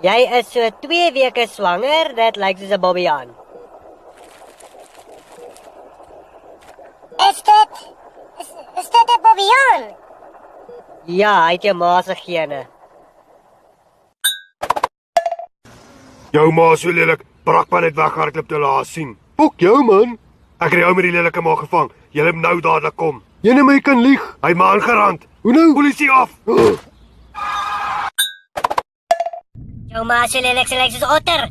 Jy is so 2 weke swanger, dit lyk soos 'n bobbejaan. Is dit 'n bobbejaan? Ja, hy het jou ma se gene. Jou ma is so lelik, Brakpan het weghardloop toe hulle haar sien. Fok jou man. Ek het jou met die lelike ma gevang. Julle moet nou dadelik kom. Jy net my kan lieg. Hy het my aangerand. Hoe nou? Polisie af. Jou ma se lelik se lyk soos otter.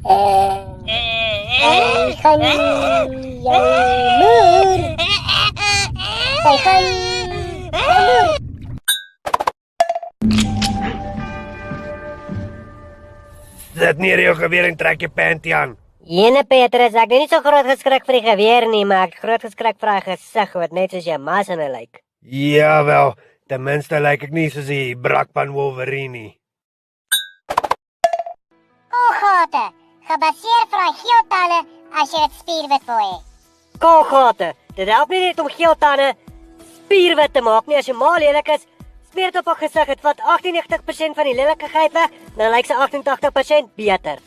Zet neer jou geweer en trek jou panty aan. Jene Petrus, ek is nie so groot geskrik vir die geweer nie, maar ek groot geskrik vir haar gesig wat net soos jou ma se lyk. Jawel, ten minste lyk ek nie soos die Brakpan Wolverine nie. Koolgate, gebaseer vir daai geeltande as jy dit spierwit wil hê. Koolgate, dit help nie net om geeltande spierwit te maak nie. As jy ma lelik is, smeer dit op haar gesig, dit vat 98% van die lelikigheid weg, dan lyk sy 88% beter.